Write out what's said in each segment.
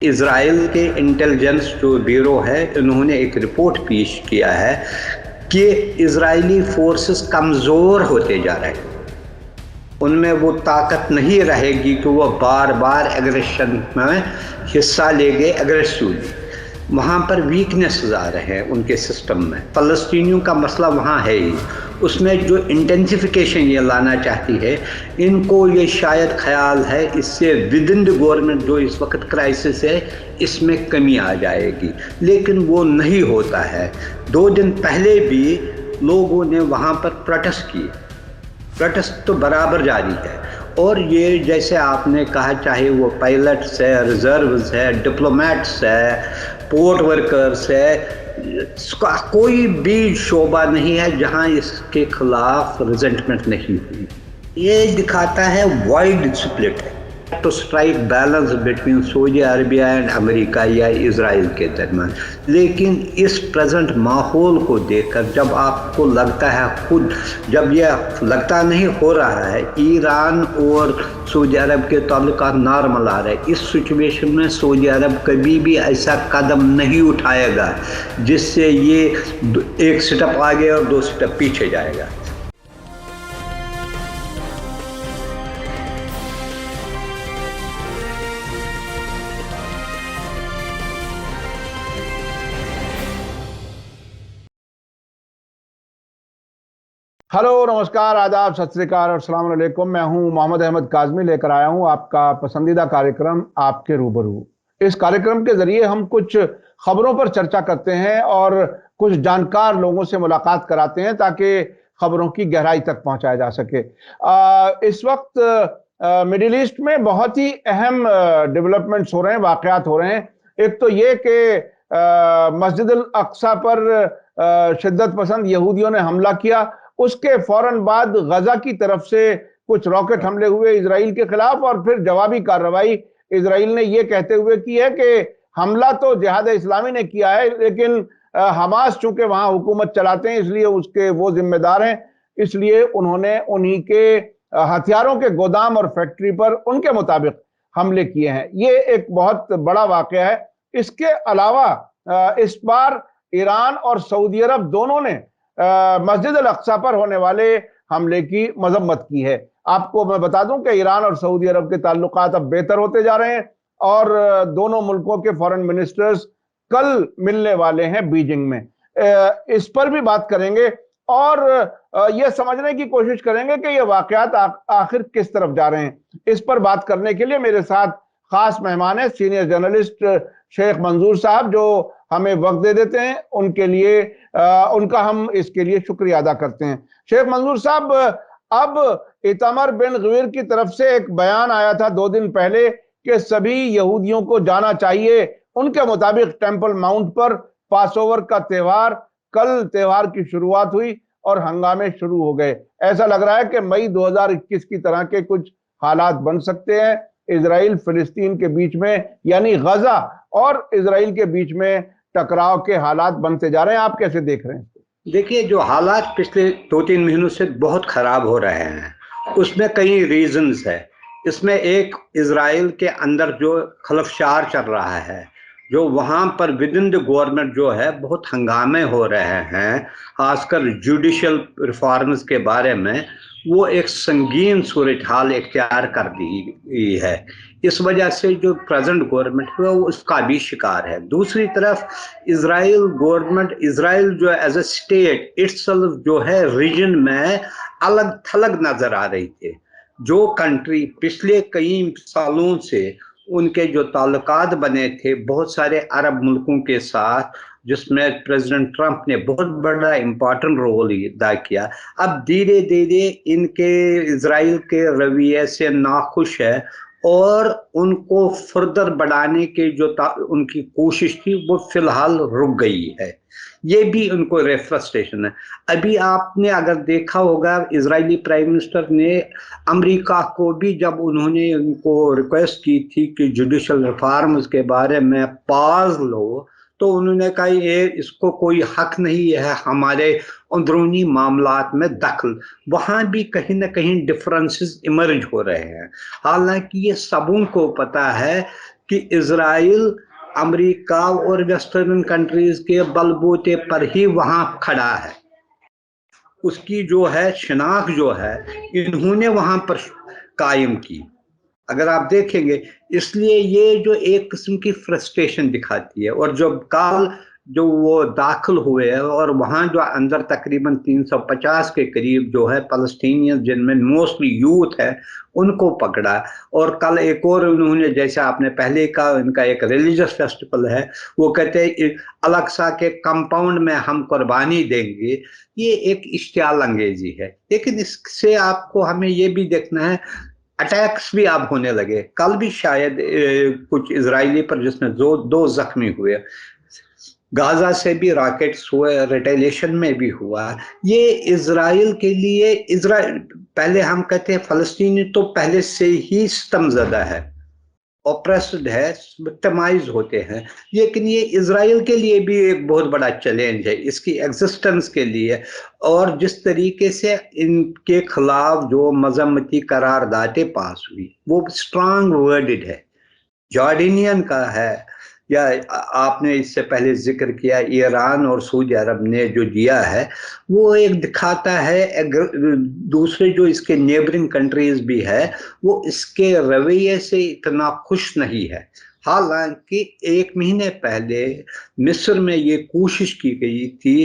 Israel के intelligence जो bureau है, इन्होंने एक रिपोर्ट पेश किया है कि इज़राइली फोर्सेस कमज़ोर होते जा रहे हैं। उनमें वो ताकत नहीं रहेगी कि वो बार-बार एग्रेशन में हिस्सा लेंगे एग्रेसिवली। वहाँ पर वीकनेसेस आ रहे हैं उनके सिस्टम में। फ़लस्तीनियों का मसला वहाँ है ही। उसमें जो इंटेंसिफिकेशन ये लाना चाहती है, इनको ये शायद ख़्याल है इससे विद इन द गवर्नमेंट जो इस वक्त क्राइसिस है, इसमें कमी आ जाएगी, लेकिन वो नहीं होता है। 2 दिन पहले भी लोगों ने वहाँ पर प्रोटेस्ट किए। प्रोटेस्ट तो बराबर जारी है। और ये जैसे आपने कहा, चाहे वो पायलट्स है, रिजर्व्स है, डिप्लोमेट्स है, पोर्ट वर्कर्स है, इसका कोई भी शोबा नहीं है जहां इसके खिलाफ रिजेंटमेंट नहीं हुई। ये दिखाता है वाइड स्प्लिट है to strike balance between Saudi Arabia and America या इज़राइल के दरमियान। लेकिन इस प्रेजेंट माहौल को देखकर जब आपको लगता है खुद, जब यह लगता नहीं हो रहा है ईरान और सऊदी अरब के ताल्लुकात नॉर्मल आ रहे हैं, इस सिचुएशन में सऊदी अरब कभी भी ऐसा कदम नहीं उठाएगा जिससे ये एक स्टेप आगे और 2 स्टेप पीछे जाएगा। हेलो, नमस्कार, आदाब, सत श्री अकाल और अस्सलाम वालेकुम। मैं हूं मोहम्मद अहमद काज़मी, लेकर आया हूं आपका पसंदीदा कार्यक्रम आपके रूबरू। इस कार्यक्रम के जरिए हम कुछ खबरों पर चर्चा करते हैं और कुछ जानकार लोगों से मुलाकात कराते हैं ताकि खबरों की गहराई तक पहुंचाया जा सके। इस वक्त मिडिल ईस्ट में बहुत ही अहम डेवलपमेंट्स हो रहे हैं, वाकयात हो रहे हैं। एक तो ये कि मस्जिद अल अक्सा पर शिद्दत पसंद यहूदियों ने हमला किया, उसके फौरन बाद गजा की तरफ से कुछ रॉकेट हमले हुए इजराइल के खिलाफ, और फिर जवाबी कार्रवाई इजराइल ने यह कहते हुए की है कि हमला तो जिहाद इस्लामी ने किया है, लेकिन हमास चूंकि वहां हुकूमत चलाते हैं इसलिए उसके वो जिम्मेदार हैं, इसलिए उन्होंने उन्हीं के हथियारों के गोदाम और फैक्ट्री पर उनके मुताबिक हमले किए हैं। ये एक बहुत बड़ा वाकया है। इसके अलावा इस बार ईरान और सऊदी अरब दोनों ने मस्जिद अल अक्सा पर होने वाले हमले की मजम्मत की है। आपको मैं बता दूं कि ईरान और सऊदी अरब के ताल्लुकात अब बेहतर होते जा रहे हैं और दोनों मुल्कों के फॉरेन मिनिस्टर्स कल मिलने वाले हैं बीजिंग में। इस पर भी बात करेंगे और यह समझने की कोशिश करेंगे कि ये वाकयात आखिर किस तरफ जा रहे हैं। इस पर बात करने के लिए मेरे साथ खास मेहमान है सीनियर जर्नलिस्ट शेख मंजूर साहब, जो हमें वक्त दे देते हैं। उनके लिए उनका हम इसके लिए शुक्रिया अदा करते हैं। शेख मंजूर साहब, अब इतामर बिन गवीर की तरफ से एक बयान आया था 2 दिन पहले कि सभी यहूदियों को जाना चाहिए। उनके मुताबिक टेंपल माउंट पर पासओवर का त्यौहार, कल त्यौहार की शुरुआत हुई और हंगामे शुरू हो गए। ऐसा लग रहा है कि मई 2021 की तरह के कुछ हालात बन सकते हैं इजराइल फिलिस्तीन के बीच में, यानी गजा और इजराइल के बीच में टकराव के हालात बनते जा रहे हैं। आप कैसे देख रहे हैं? देखिए, जो हालात पिछले 2-3 महीनों से बहुत खराब हो रहे हैं, उसमें कई रीजंस है। इसमें एक इजराइल के अंदर जो खलफशार चल रहा है, जो वहाँ पर विद इन द गवर्नमेंट जो है बहुत हंगामे हो रहे हैं, खासकर जुडिशल रिफॉर्म्स के बारे में, वो एक संगीन सूरत हाल इख्तियार कर दी है। इस वजह से जो प्रेजेंट गवर्नमेंट है वो उसका भी शिकार है। दूसरी तरफ इजराइल गवर्नमेंट, इजराइल जो एज ए स्टेट इटसेल्फ जो है रीजन में अलग थलग नजर आ रही थी। जो कंट्री पिछले कई सालों से उनके जो ताल्लुकात बने थे बहुत सारे अरब मुल्कों के साथ, जिसमें प्रेसिडेंट ट्रंप ने बहुत बड़ा इम्पोर्टेंट रोल अदा किया, अब धीरे धीरे इनके इजराइल के रवैये से नाखुश है और उनको फर्दर बढ़ाने के जो उनकी कोशिश थी वो फिलहाल रुक गई है। ये भी उनको फ्रस्ट्रेशन है। अभी आपने अगर देखा होगा, इजरायली प्राइम मिनिस्टर ने अमेरिका को भी, जब उन्होंने उनको रिक्वेस्ट की थी कि जुडिशल रिफॉर्म्स के बारे में पॉज लो, तो उन्होंने कहा ये इसको कोई हक नहीं है हमारे अंदरूनी मामलात में दखल। वहाँ भी कहीं ना कहीं डिफरेंसेस इमर्ज हो रहे हैं। हालांकि ये सबों को पता है कि इजराइल अमेरिका और वेस्टर्न कंट्रीज के बलबूते पर ही वहां खड़ा है, उसकी जो है शिनाख्त जो है इन्होंने वहां पर कायम की, अगर आप देखेंगे। इसलिए ये जो एक किस्म की फ्रस्ट्रेशन दिखाती है। और जब कल जो वो दाखिल हुए और वहाँ जो अंदर तकरीबन 350 के करीब जो है फ़लस्तीनियन, जिनमें मोस्टली यूथ है, उनको पकड़ा। और कल एक और उन्होंने, जैसे आपने पहले कहा, इनका एक रिलीजियस फेस्टिवल है, वो कहते हैं अल-अक़सा के कंपाउंड में हम कुर्बानी देंगे। ये एक इश्तियाल अंगेजी है। लेकिन इससे आपको हमें ये भी देखना है, अटैक्स भी अब होने लगे। कल भी शायद कुछ इजरायली पर जिसमें दो जख्मी हुए, गाजा से भी रॉकेट्स हुए, रिटेलिएशन में भी हुआ। ये इजराइल के लिए, इजराइल पहले हम कहते हैं फ़लस्तीनी तो पहले से ही सितमज़दा है, ऑप्रेस्ड है, विक्टिमाइज होते हैं, लेकिन ये इजराइल के लिए भी एक बहुत बड़ा चैलेंज है, इसकी एग्जिस्टेंस के लिए। और जिस तरीके से इनके खिलाफ जो मजम्मती करारदादें पास हुई वो स्ट्रांग वर्डेड है, जॉर्डनियन का है, या आपने इससे पहले जिक्र किया ईरान और सऊदी अरब ने जो दिया है, वो एक दिखाता है। दूसरे जो इसके नेबरिंग कंट्रीज भी है वो इसके रवैये से इतना खुश नहीं है। हालांकि 1 महीने पहले मिस्र में ये कोशिश की गई थी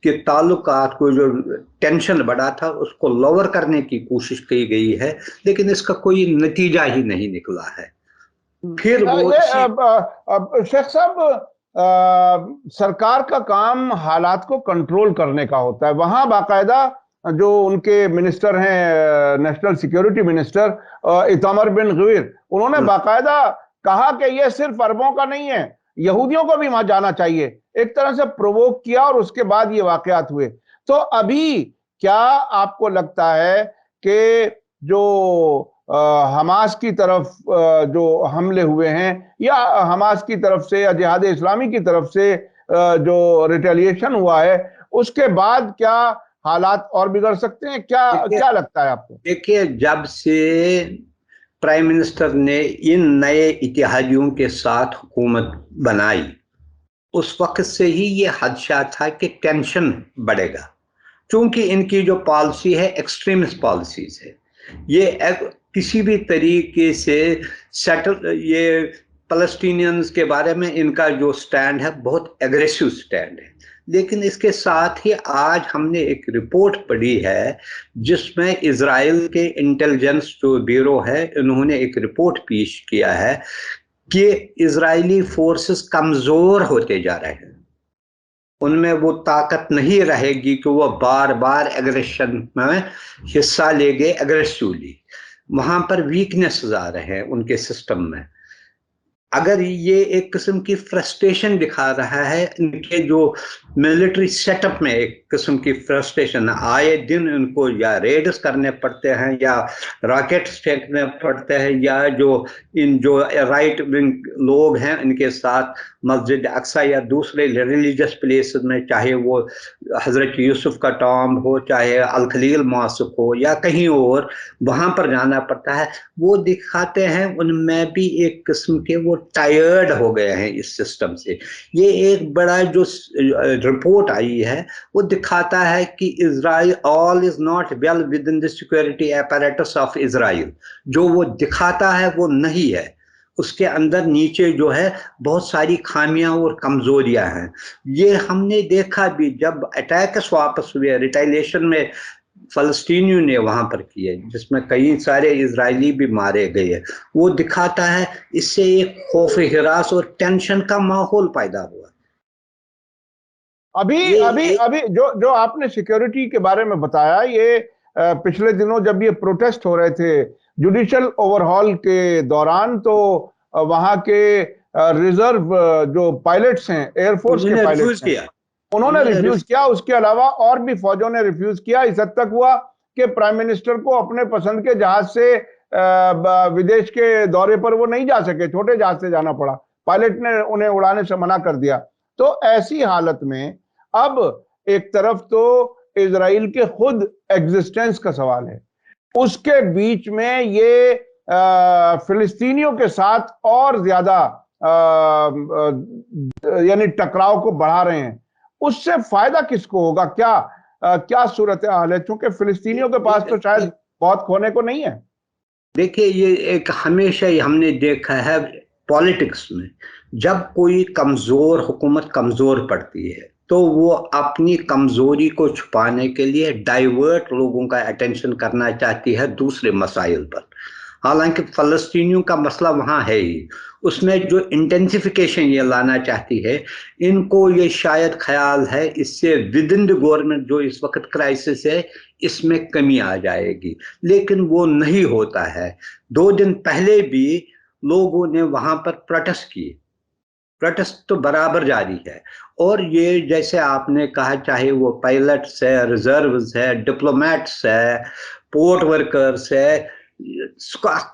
कि ताल्लुकात को, जो टेंशन बढ़ा था, उसको लोअर करने की कोशिश की गई है, लेकिन इसका कोई नतीजा ही नहीं निकला है। फिर वो शेख साहब, सरकार का काम हालात को कंट्रोल करने का होता है। वहां बाकायदा जो उनके मिनिस्टर हैं, नेशनल सिक्योरिटी मिनिस्टर इतामर बिन गवीर, उन्होंने बाकायदा कहा कि यह सिर्फ अरबों का नहीं है, यहूदियों को भी वहां जाना चाहिए। एक तरह से प्रोवोक किया और उसके बाद ये वाकयात हुए। तो अभी क्या आपको लगता है कि जो हमास की तरफ जो हमले हुए हैं, या हमास की तरफ से या जिहाद इस्लामी की तरफ से जो रिटेलिएशन हुआ है, उसके बाद क्या हालात और बिगड़ सकते हैं? क्या लगता है आपको? देखिए, जब से प्राइम मिनिस्टर ने इन नए इत्तेहादियों के साथ हुकूमत बनाई, उस वक्त से ही ये खदशा था कि टेंशन बढ़ेगा, क्योंकि इनकी जो पॉलिसी है एक्सट्रीमिस्ट पॉलिसीज है। ये किसी भी तरीके से सेटल, ये फ़लस्तीनियंस के बारे में इनका जो स्टैंड है बहुत एग्रेसिव स्टैंड है। लेकिन इसके साथ ही आज हमने एक रिपोर्ट पढ़ी है जिसमें इजराइल के इंटेलिजेंस जो ब्यूरो है, उन्होंने एक रिपोर्ट पेश किया है कि इजरायली फोर्सेस कमज़ोर होते जा रहे हैं, उनमें वो ताकत नहीं रहेगी कि वो बार बार एग्रेशन में हिस्सा लेंगे एग्रेसिवली। वहाँ पर वीकनेस आ रहे हैं उनके सिस्टम में। अगर ये एक किस्म की फ्रस्ट्रेशन दिखा रहा है, इनके जो मिलिट्री सेटअप में एक किस्म की फ्रस्ट्रेशन, आए दिन उनको या रेड्स करने पड़ते हैं या रॉकेट्स फेंकने पड़ते हैं, या जो राइट विंग लोग हैं इनके साथ मस्जिद अक्सा या दूसरे रिलीजियस प्लेसेस में, चाहे वो हज़रत यूसुफ का टॉम्ब हो, चाहे अल खलील मॉस्क हो या कहीं और, वहाँ पर जाना पड़ता है। वो दिखाते हैं उनमें भी एक किस्म के वो टायर्ड हो गए हैं इस सिस्टम से। ये एक बड़ा जो रिपोर्ट आई है वो दिखाता है कि Israel all is not well with in the security apparatus of Israel. जो वो दिखाता है वो नहीं है, उसके अंदर नीचे जो है बहुत सारी खामियां और कमजोरियां हैं। ये हमने देखा भी जब अटैक्स वापस हुए रिटेलिएशन में फ़लस्तीनियों ने वहां पर किए, जिसमें कई सारे इजरायली भी मारे गए। वो दिखाता है इससे एक खौफ हिरास और टेंशन का माहौल पैदा हुआ। अभी अभी अभी जो आपने सिक्योरिटी के बारे में बताया, ये पिछले दिनों जब ये प्रोटेस्ट हो रहे थे जुडिशियल ओवरहॉल के दौरान, तो वहां के रिजर्व जो पायलट्स हैं, एयरफोर्स के पायलट्स हैं, उन्होंने रिफ्यूज किया। उसके अलावा और भी फौजों ने रिफ्यूज किया। इस हद तक हुआ कि प्राइम मिनिस्टर को अपने पसंद के जहाज से विदेश के दौरे पर वो नहीं जा सके, छोटे जहाज से जाना पड़ा, पायलट ने उन्हें उड़ाने से मना कर दिया। तो ऐसी हालत में अब एक तरफ तो इजराइल के खुद एग्जिस्टेंस का सवाल है, उसके बीच में ये फिलिस्तीनियों के साथ और ज्यादा यानी टकराव को बढ़ा रहे हैं, उससे फायदा किसको होगा? क्या सूरत हाल है? क्योंकि फिलिस्तीनियों के पास तो शायद बहुत खोने को नहीं है। देखिए, ये एक हमेशा ही हमने देखा है पॉलिटिक्स में, जब कोई कमजोर हुकूमत कमजोर पड़ती है तो वो अपनी कमजोरी को छुपाने के लिए डाइवर्ट लोगों का अटेंशन करना चाहती है दूसरे मसाइल पर। हालांकि फलस्तीनियों का मसला वहां है ही, उसमें जो इंटेंसिफिकेशन ये लाना चाहती है, इनको ये शायद ख्याल है इससे विद इन द गवर्नमेंट जो इस वक्त क्राइसिस है इसमें कमी आ जाएगी, लेकिन वो नहीं होता है। 2 दिन पहले भी लोगों ने वहां पर प्रोटेस्ट किए, प्रोटेस्ट तो बराबर जारी है। और ये जैसे आपने कहा, चाहे वो पायलट्स है, रिजर्व्स है, डिप्लोमेट्स है, पोर्ट वर्कर्स है,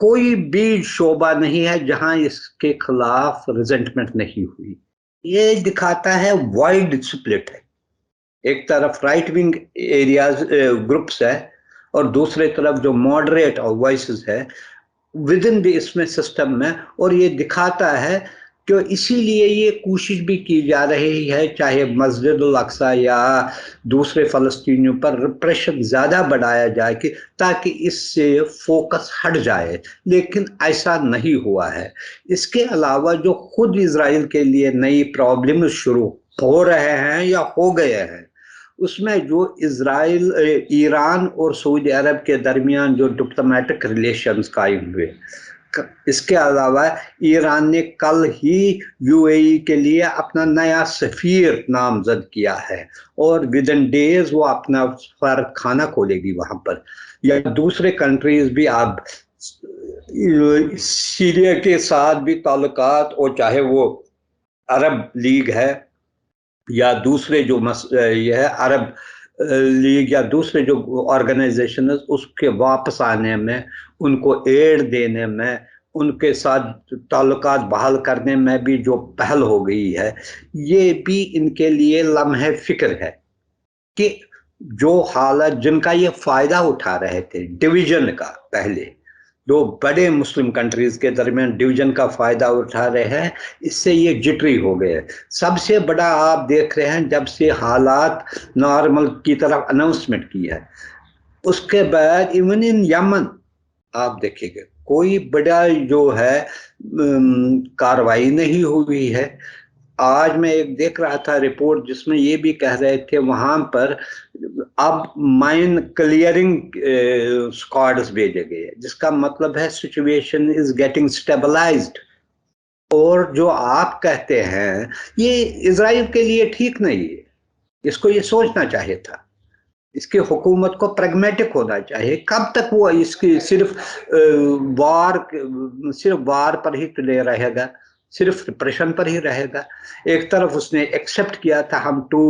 कोई भी शोबा नहीं है जहां इसके खिलाफ रिजेंटमेंट नहीं हुई। ये दिखाता है वाइड स्प्लिट है, एक तरफ राइट विंग एरियाज ग्रुप्स है और दूसरे तरफ जो मॉडरेट और वॉइसेस है विद इन द इसमें सिस्टम में। और ये दिखाता है कि इसीलिए ये कोशिश भी की जा रही है, चाहे मस्जिद अल अक्सा या दूसरे फ़लस्तीनियों पर रिप्रेशन ज़्यादा बढ़ाया जाए कि ताकि इससे फोकस हट जाए, लेकिन ऐसा नहीं हुआ है। इसके अलावा जो खुद इजराइल के लिए नई प्रॉब्लम शुरू हो रहे हैं या हो गए हैं, उसमें जो इजराइल, ईरान और सऊदी अरब के दरमियान जो डिप्लोमेटिक रिलेशंस कायम हुए, इसके अलावा ईरान ने कल ही यूएई के लिए अपना नया सफीर नामजद किया है और विद इन डेज वो अपना खाना खोलेगी वहां पर। या दूसरे कंट्रीज भी अब सीरिया के साथ भी ताल्लुकात, और चाहे वो अरब लीग है या दूसरे जो यह है अरब लीग या दूसरे जो ऑर्गेनाइजेशन है, उसके वापस आने में, उनको एड देने में, उनके साथ ताल्लुकात बहाल करने में भी जो पहल हो गई है, ये भी इनके लिए लम्हे फिक्र है कि जो हालत जिनका ये फायदा उठा रहे थे डिवीजन का, पहले दो बड़े मुस्लिम कंट्रीज के दरमियान डिवीजन का फायदा उठा रहे हैं, इससे ये जिटरी हो गए। सबसे बड़ा आप देख रहे हैं जब से हालात नॉर्मल की तरफ अनाउंसमेंट की है, उसके बाद इवन इन यमन आप देखिएगा कोई बड़ा जो है कार्रवाई नहीं हुई है। आज मैं एक देख रहा था रिपोर्ट जिसमें ये भी कह रहे थे वहां पर अब माइन क्लियरिंग स्क्वाड्स भेजे गए, जिसका मतलब है सिचुएशन इज गेटिंग स्टेबलाइज्ड। और जो आप कहते हैं ये इजराइल के लिए ठीक नहीं है, इसको ये सोचना चाहिए था, इसकी हुकूमत को प्रैग्मेटिक होना चाहिए। कब तक वो इसकी सिर्फ वार पर ही तुले रहेगा, सिर्फ रिप्रेशन पर ही रहेगा। एक तरफ उसने एक्सेप्ट किया था हम 2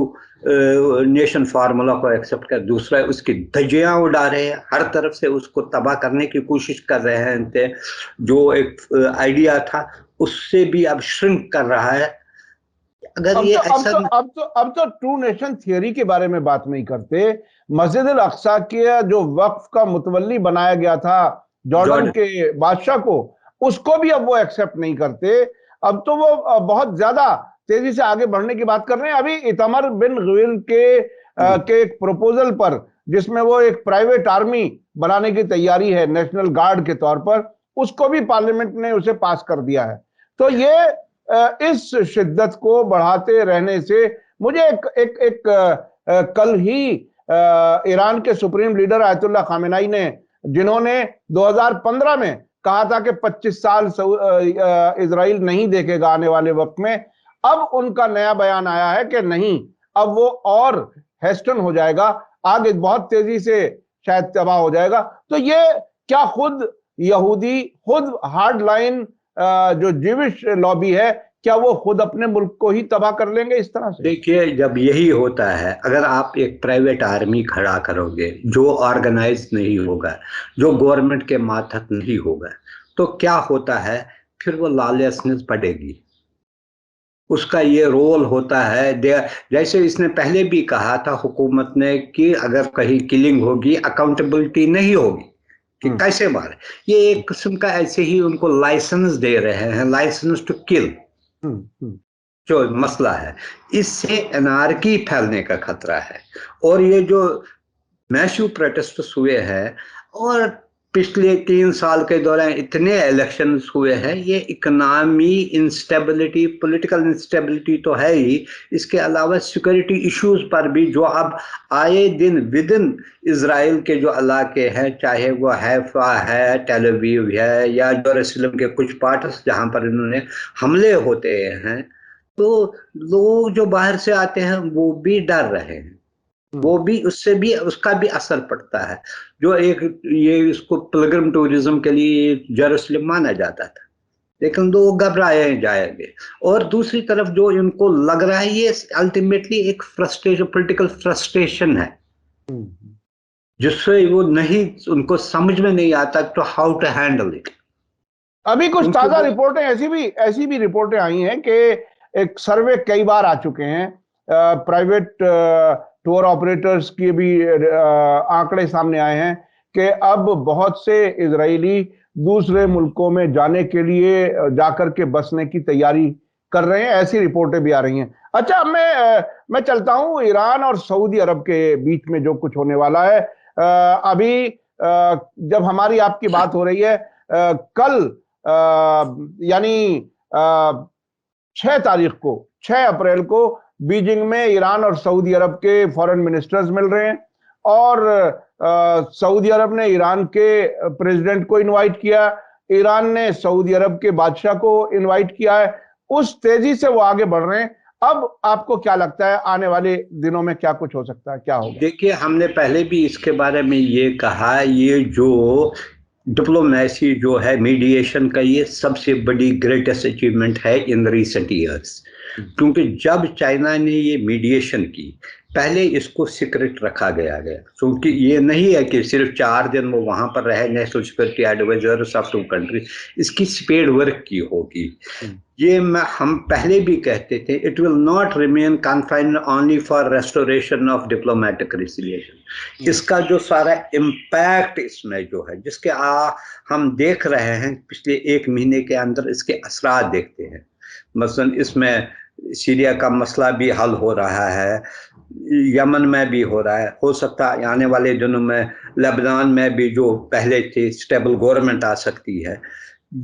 नेशन फार्मूला को एक्सेप्ट कर, दूसरा उसकी धज्जियां उड़ा रहे हैं, हर तरफ से उसको तबाह करने की कोशिश कर रहे हैं। जो एक आइडिया था उससे भी अब श्रिंक कर रहा है। अगर ये अब तो 2 नेशन थियरी के बारे में बात नहीं करते। मस्जिद अल अक्सा के जो वक्फ का मुतवल्ली बनाया गया था जॉर्डन के बादशाह को, उसको भी अब वो एक्सेप्ट नहीं करते। अब तो वो बहुत ज्यादा तेजी से आगे बढ़ने की बात कर रहे हैं। अभी इतमर बिन गवील के एक प्रपोजल पर, जिसमें वो एक प्राइवेट आर्मी बनाने की तैयारी है नेशनल गार्ड के तौर पर, उसको भी पार्लियामेंट ने उसे पास कर दिया है। तो ये इस शिद्दत को बढ़ाते रहने से मुझे एक कल ही ईरान के सुप्रीम लीडर आयतुल्लाह खामेनेई ने, जिन्होंने 2015 में कहा था कि 25 साल इजराइल नहीं देखेगा आने वाले वक्त में, अब उनका नया बयान आया है कि नहीं, अब वो और हेस्टन हो जाएगा, आगे बहुत तेजी से शायद तबाह हो जाएगा। तो ये क्या खुद यहूदी, खुद हार्ड लाइन जो जीविश लॉबी है, क्या वो खुद अपने मुल्क को ही तबाह कर लेंगे इस तरह से? देखिए, जब यही होता है, अगर आप एक प्राइवेट आर्मी खड़ा करोगे जो ऑर्गेनाइज नहीं होगा, जो गवर्नमेंट के मातहत नहीं होगा, तो क्या होता है, फिर वो लॉलेसनेस बढ़ेगी। उसका ये रोल होता है, जैसे इसने पहले भी कहा था हुकूमत ने कि अगर कहीं किलिंग होगी अकाउंटेबिलिटी नहीं होगी, कि कैसे मारे। ये एक किस्म का ऐसे ही उनको लाइसेंस दे रहे हैं, लाइसेंस टू किल जो मसला है। इससे एनार्की फैलने का खतरा है। और ये जो मैसिव प्रोटेस्ट हुए हैं और पिछले 3 साल के दौरान इतने इलेक्शंस हुए हैं, ये इकोनॉमी इंस्टेबिलिटी, पॉलिटिकल इंस्टेबिलिटी तो है ही, इसके अलावा सिक्योरिटी इश्यूज पर भी जो अब आए दिन विद इन इजराइल के जो इलाके हैं, चाहे वो हैफा है, टेल अवीव है या जेरूसलम के कुछ पार्ट्स जहां पर इन्होंने हमले होते हैं, तो लोग जो बाहर से आते हैं वो भी डर रहे हैं, वो भी उससे भी उसका भी असर पड़ता है। जो एक ये इसको पिलग्रिम टूरिज्म के लिए जेरूसलम माना जाता था, लेकिन लोग घबराए जाएंगे। और दूसरी तरफ जो इनको लग रहा है, ये अल्टीमेटली एक फ्रस्ट्रेशन, पॉलिटिकल फ्रस्ट्रेशन है, जिससे वो नहीं, उनको समझ में नहीं आता तो हाउ टू हैंडल इट। अभी कुछ ताजा रिपोर्टें ऐसी भी रिपोर्टें आई हैं कि एक सर्वे कई बार आ चुके हैं, प्राइवेट टूर ऑपरेटर्स के भी आंकड़े सामने आए हैं कि अब बहुत से इजरायली दूसरे मुल्कों में जाने के लिए जाकर के बसने की तैयारी कर रहे हैं, ऐसी रिपोर्टें भी आ रही हैं। अच्छा, मैं चलता हूं ईरान और सऊदी अरब के बीच में जो कुछ होने वाला है। अभी जब हमारी आपकी बात हो रही है, कल यानी 6 अप्रैल को बीजिंग में ईरान और सऊदी अरब के फॉरेन मिनिस्टर्स मिल रहे हैं और सऊदी अरब ने ईरान के प्रेसिडेंट को इनवाइट किया, ईरान ने सऊदी अरब के बादशाह को इनवाइट किया है। उस तेजी से वो आगे बढ़ रहे हैं। अब आपको क्या लगता है आने वाले दिनों में क्या कुछ हो सकता है, क्या होगा? देखिए, हमने पहले भी इसके बारे में ये कहा, ये जो डिप्लोमेसी जो है, मीडिएशन का, ये सबसे बड़ी ग्रेटेस्ट अचीवमेंट है इन रीसेंट ईयर्स। क्योंकि जब चाइना ने ये मीडिएशन की, पहले इसको सीक्रेट रखा गया, क्योंकि ये नहीं है कि सिर्फ 4 दिन वो वहां पर रहे, national security advisers of 2 country, इसकी स्पेड वर्क की होगी। ये हम पहले भी कहते थे, it will not remain confined only for restoration of diplomatic reconciliation. इसका जो सारा इम्पैक्ट इसमें जो है, जिसके हम देख रहे हैं पिछले 1 महीने के अंदर, इसके असरात देखते हैं। मसलन इसमें सीरिया का मसला भी हल हो रहा है, यमन में भी हो रहा है, हो सकता है आने वाले दिनों में लेबनान में भी जो पहले थी स्टेबल गवर्नमेंट आ सकती है।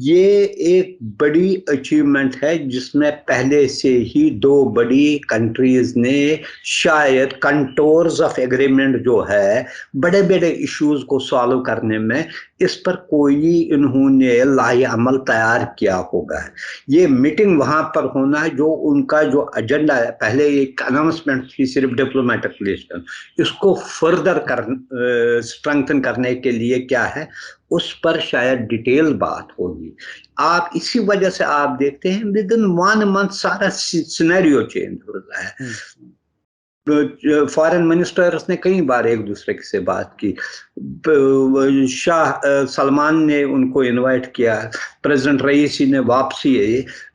ये एक बड़ी अचीवमेंट है जिसमें पहले से ही 2 बड़ी कंट्रीज ने शायद कंटोर्स ऑफ एग्रीमेंट जो है, बड़े बड़े इश्यूज को सॉल्व करने में, इस पर कोई इन्होंने लाए अमल तैयार किया होगा। ये मीटिंग वहां पर होना है, जो उनका जो एजेंडा है, पहले एक अनाउंसमेंट थी सिर्फ डिप्लोमेटिक रिलेशन, इसको फर्दर स्ट्रेंथन करने के लिए क्या है, उस पर शायद डिटेल बात होगी। आप इसी वजह से आप देखते हैं विद इन 1 मंथ सारा सिनेरियो चेंज हो रहा है। फॉरेन मिनिस्टर्स ने कई बार एक दूसरे से बात की, शाह सलमान ने उनको इनवाइट किया, प्रेसिडेंट रईसी ने वापसी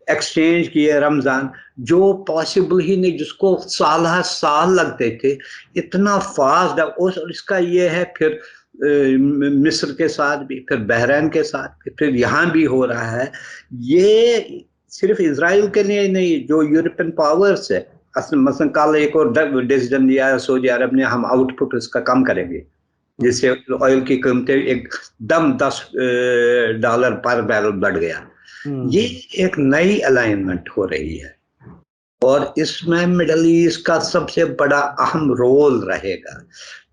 एक्सचेंज किए, रमजान जो पॉसिबल ही नहीं, जिसको साल लगते थे, इतना फास्ट है। और इसका ये है फिर मिस्र के साथ भी, फिर बहरीन के साथ भी, फिर यहाँ भी हो रहा है। ये सिर्फ इजराइल के लिए नहीं, जो यूरोपियन पावर्स है, मसलन कल एक और डिसीजन लिया है सऊदी अरब ने, हम आउटपुट इसका कम करेंगे, जिससे ऑयल की कीमतें एकदम $10 पर बैरल बढ़ गया। ये एक नई अलाइनमेंट हो रही है और इसमें मिडल ईस्ट का सबसे बड़ा अहम रोल रहेगा,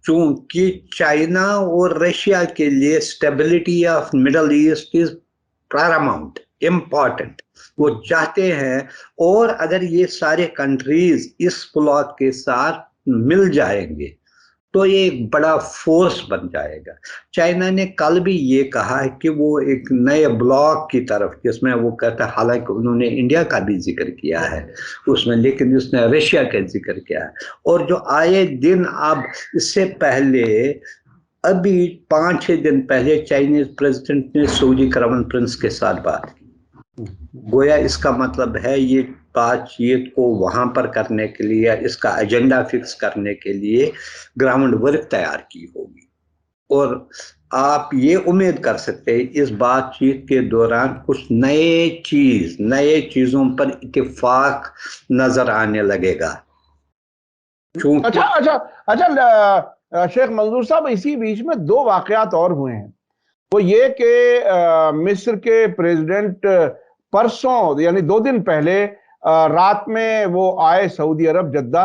क्योंकि चाइना और रशिया के लिए stability of middle east is Paramount important. वो चाहते हैं, और अगर ये सारे कंट्रीज इस ब्लॉक के साथ मिल जाएंगे तो ये एक बड़ा फोर्स बन जाएगा। चाइना ने कल भी ये कहा है कि वो एक नए ब्लॉक की तरफ, जिसमें वो कहता है, हालांकि उन्होंने इंडिया का भी जिक्र किया है उसमें, लेकिन उसने रशिया का जिक्र किया है। और जो आए दिन, अब इससे पहले अभी 5-6 दिन पहले चाइनीज प्रेसिडेंट ने सऊदी क्राउन प्रिंस के साथ बात की। गोया इसका मतलब है ये बातचीत को वहां पर करने के लिए, इसका एजेंडा फिक्स करने के लिए ग्राउंड वर्क तैयार की होगी। और आप ये उम्मीद कर सकते हैं इस बातचीत के दौरान कुछ नए चीजों पर इत्तेफाक नजर आने लगेगा। अच्छा क्योंकि अच्छा शेख मंजूर साहब, इसी बीच में दो वाकयात और हुए हैं। वो ये कि मिस्र के प्रेसिडेंट परसों यानी 2 दिन पहले रात में वो आए सऊदी अरब जद्दा,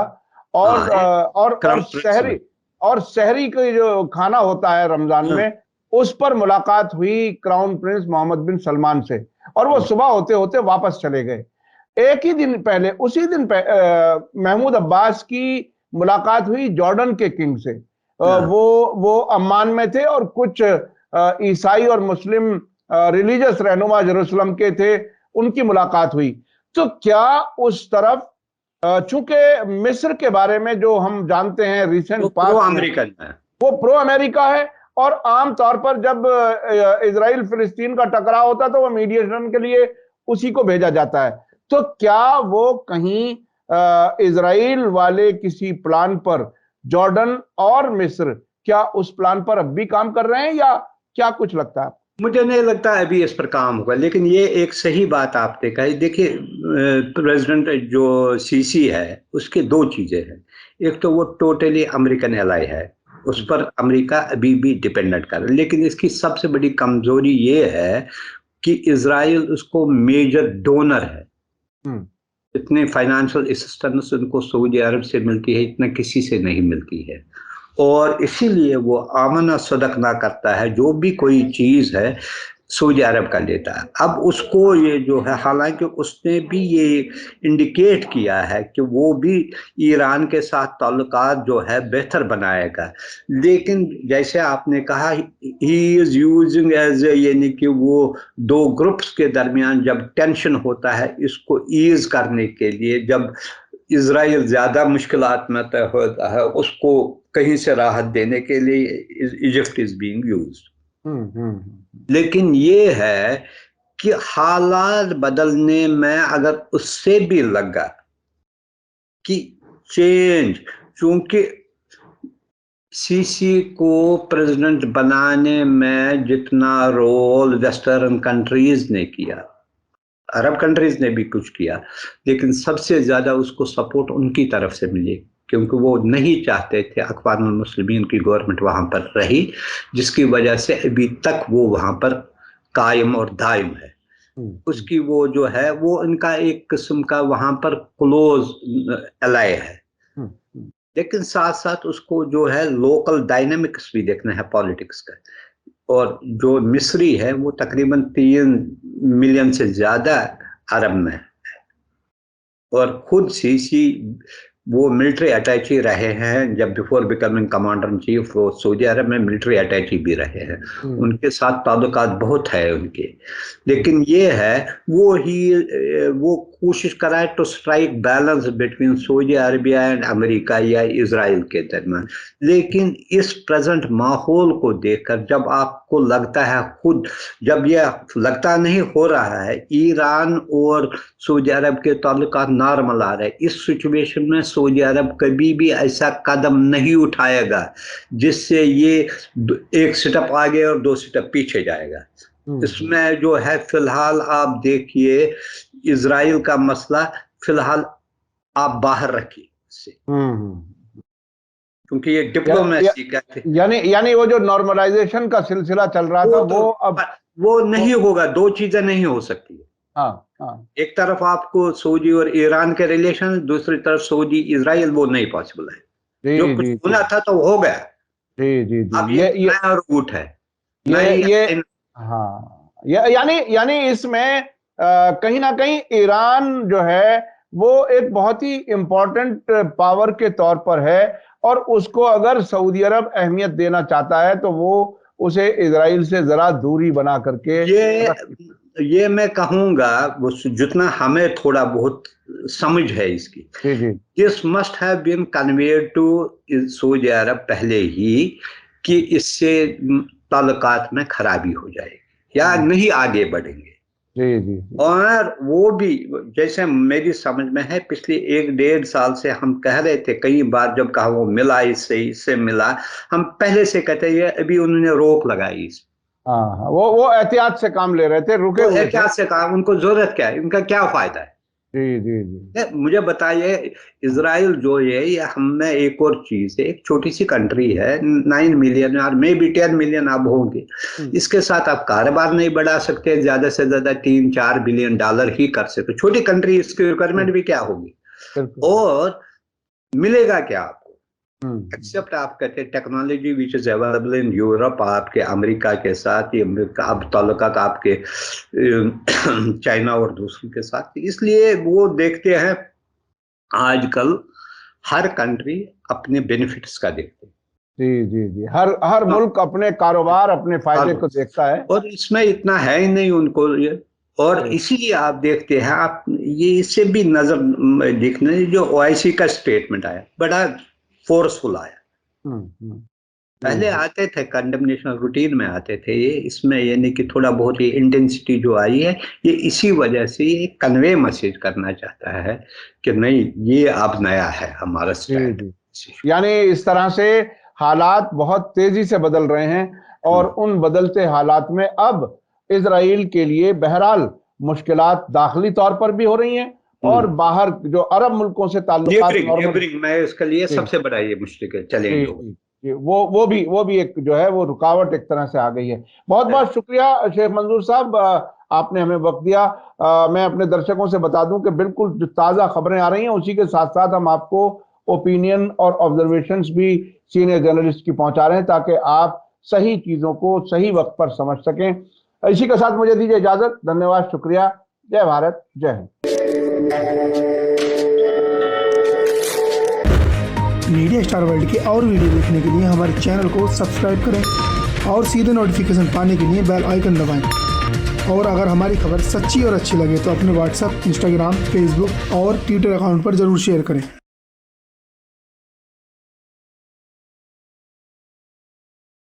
और हाँ, और क्रम प्रिंस में सहरी का जो खाना होता है रमजान हाँ, में, उस पर मुलाकात हुई क्राउन प्रिंस मोहम्मद बिन सलमान से, और वो सुबह होते होते वापस चले गए। एक ही दिन पहले, उसी दिन महमूद अब्बास की मुलाकात हुई जॉर्डन के किंग से। हाँ। वो अम्मान में थे और कुछ ईसाई और मुस्लिम रिलीजियस रहनुमा यरूशलेम के थे, उनकी मुलाकात हुई। तो क्या उस तरफ, चूंकि मिस्र के बारे में जो हम जानते हैं वो रिसेंट प्रो पास्ट में, अमेरिकन है। वो प्रो अमेरिका है, और आम तौर पर जब इजराइल फिलिस्तीन का टकराव होता है तो वो मीडिएशन के लिए उसी को भेजा जाता है। तो क्या वो कहीं इजराइल वाले किसी प्लान पर, जॉर्डन और मिस्र, क्या उस प्लान पर अब भी काम कर रहे हैं, या क्या कुछ लगता है? मुझे नहीं लगता अभी इस पर काम होगा, लेकिन ये एक सही बात आपने कही। देखिए, प्रेसिडेंट जो सीसी है उसके दो चीजें हैं। एक तो वो टोटली अमेरिकन एलाई है, उस पर अमेरिका अभी भी डिपेंडेंट कर रहा है, लेकिन इसकी सबसे बड़ी कमजोरी ये है कि इसराइल उसको मेजर डोनर है। हम्म इतने फाइनेंशियल असिस्टेंस उनको सऊदी अरब से मिलती है, इतना किसी से नहीं मिलती है। और इसीलिए वो आमना सदक ना करता है, जो भी कोई चीज़ है सऊदी अरब का लेता है। अब उसको ये जो है, हालांकि उसने भी ये इंडिकेट किया है कि वो भी ईरान के साथ ताल्लुकात जो है बेहतर बनाएगा, लेकिन जैसे आपने कहा ही इज़ यूजिंग एज यानी कि वो दो ग्रुप्स के दरमियान जब टेंशन होता है इसको ईज करने के लिए, जब इसराइल ज़्यादा मुश्किलात में तय होता है उसको कहीं से राहत देने के लिए इजिप्ट इज बीइंग यूज्ड। लेकिन ये है कि हालात बदलने में अगर उससे भी लगा कि चेंज, चूंकि सीसी को प्रेसिडेंट बनाने में जितना रोल वेस्टर्न कंट्रीज ने किया, अरब कंट्रीज ने भी कुछ किया, लेकिन सबसे ज्यादा उसको सपोर्ट उनकी तरफ से मिली, क्योंकि वो नहीं चाहते थे अक़वामुल मुस्लिमीन की गवर्नमेंट वहां पर रही, जिसकी वजह से अभी तक वो वहां पर कायम और दायम है। उसकी वो जो है वो इनका एक किस्म का वहां पर क्लोज एलाई है। लेकिन साथ साथ उसको जो है लोकल डायनेमिक्स भी देखना है पॉलिटिक्स का। और जो मिस्री है वो तकरीबन 3 मिलियन से ज्यादा अरब में है, और खुद सीसी वो मिलिट्री अटैची रहे हैं। जब before becoming commander in chief वो सऊदी अरब में मिलिट्री अटैची भी रहे हैं, उनके साथ ताल्लुकात बहुत है उनके। लेकिन ये है वो कोशिश कराए to strike balance between Saudi Arabia and America या इजराइल के दरमियान। लेकिन इस प्रेजेंट माहौल को देखकर जब आपको लगता है, खुद जब यह लगता नहीं हो रहा है ईरान और सऊदी अरब के ताल्लुकात नॉर्मल आ रहे हैं, इस सिचुएशन में सऊदी अरब कभी भी ऐसा कदम नहीं उठाएगा जिससे ये एक स्टेप आगे और 2 स्टेप पीछे जाएगा। इसमें जो है फिलहाल आप देखिए इजराइल का मसला फिलहाल आप बाहर रखिए इससे, क्योंकि ये डिप्लोमेसी का यानी यानी वो जो नॉर्मलाइजेशन का सिलसिला चल रहा था तो वो अब वो नहीं होगा। दो चीजें नहीं हो सकती। हाँ हाँ एक तरफ आपको सऊदी और ईरान के रिलेशन, दूसरी तरफ सऊदी इजराइल, वो नहीं पॉसिबल है। जो जी कुछ जी होना था तो हो गया। जी जी जी अब ये एक नया रूट है, ये नई। हाँ, यानी यानी इसमें कहीं ना कहीं ईरान जो है वो एक बहुत ही इंपॉर्टेंट पावर के तौर पर है, और उसको अगर सऊदी अरब अहमियत देना चाहता है तो वो उसे इजराइल से जरा दूरी बना करके ये मैं कहूंगा वो जितना हमें थोड़ा बहुत समझ है इसकी, जी जी this must have been conveyed to Saudi Arab पहले ही कि इससे ताल्लुकात में खराबी हो जाएगी या नहीं आगे बढ़ेंगे। जी जी। और वो भी जैसे मेरी समझ में है, पिछले 1-1.5 साल से हम कह रहे थे, कई बार जब कहा वो मिला इससे मिला, हम पहले से कहते हैं, अभी उन्होंने रोक लगाई इस। हाँ हाँ, वो एहतियात से काम ले रहे थे, रुके तो हुए थे। एहतियात से कहा, उनको जरूरत क्या है, इनका क्या फायदा है? जी जी जी। मुझे बताइए, इजराइल जो है, ये हमें एक और चीज है, एक छोटी सी कंट्री है, 9 मिलियन और मे बी 10 मिलियन अब होंगे। इसके साथ आप कारोबार नहीं बढ़ा सकते, ज्यादा से ज्यादा $3-4 बिलियन ही कर सकते। छोटी कंट्री, इसकी रिक्वायरमेंट भी क्या होगी बिल्कुल। और मिलेगा क्या आपको? हम्म। एक्सेप्ट आप कहते हैं technology which is available in Europe, आपके अमेरिका के साथ, ये अब ताल्लुकात आपके चाइना और दूसरों के साथ, इसलिए वो देखते हैं आजकल हर कंट्री अपने बेनिफिट्स का देखते हैं। जी जी जी, हर हर हाँ, मुल्क अपने कारोबार, अपने फायदे को देखता है। और इसमें इतना है ही नहीं उनको ये। और जी। इसीलिए आप देखते हैं, आप ये इससे भी नजर देखने, जो ओआईसी का स्टेटमेंट आया बड़ा फोर्सफुल आया। हम्म। जी पहले जी आते थे कंडेमनेशन रूटीन में आते थे ये, इसमें ये नहीं कि थोड़ा बहुत ये इंटेंसिटी जो आई है, ये इसी वजह से ये कन्वे मैसेज करना चाहता है कि नहीं, ये अब नया है हमारा जी स्टैंड। जी। यानी इस तरह से हालात बहुत तेजी से बदल रहे हैं, और उन बदलते हालात में अब इजराइल के लिए बहरहाल मुश्किलात दाखिली तौर पर भी हो रही हैं, और बाहर जो अरब मुल्कों से ताल्लुकात नेबरिंग नॉर्मल। नेबरिंग मैं इसके लिए जी सबसे बड़ा ये मुश्किल चैलेंज जी होगा। जी जी, वो भी एक जो है वो रुकावट एक तरह से आ गई है। बहुत बहुत शुक्रिया शेख मंजूर साहब, आपने हमें वक्त दिया। मैं अपने दर्शकों से बता दूं कि बिल्कुल जो ताज़ा खबरें आ रही हैं, उसी के साथ साथ हम आपको ओपिनियन और ऑब्जर्वेशंस भी सीनियर जर्नलिस्ट की पहुंचा रहे हैं, ताकि आप सही चीज़ों को सही वक्त पर समझ सकें। इसी के साथ मुझे दीजिए इजाज़त। धन्यवाद, शुक्रिया। जय भारत, जय हिंद। मीडिया स्टार वर्ल्ड के और वीडियो देखने के लिए हमारे चैनल को सब्सक्राइब करें और सीधे नोटिफिकेशन पाने के लिए बेल आइकन दबाएं। और अगर हमारी खबर सच्ची और अच्छी लगे तो अपने व्हाट्सएप, इंस्टाग्राम, फेसबुक और ट्विटर अकाउंट पर ज़रूर शेयर करें।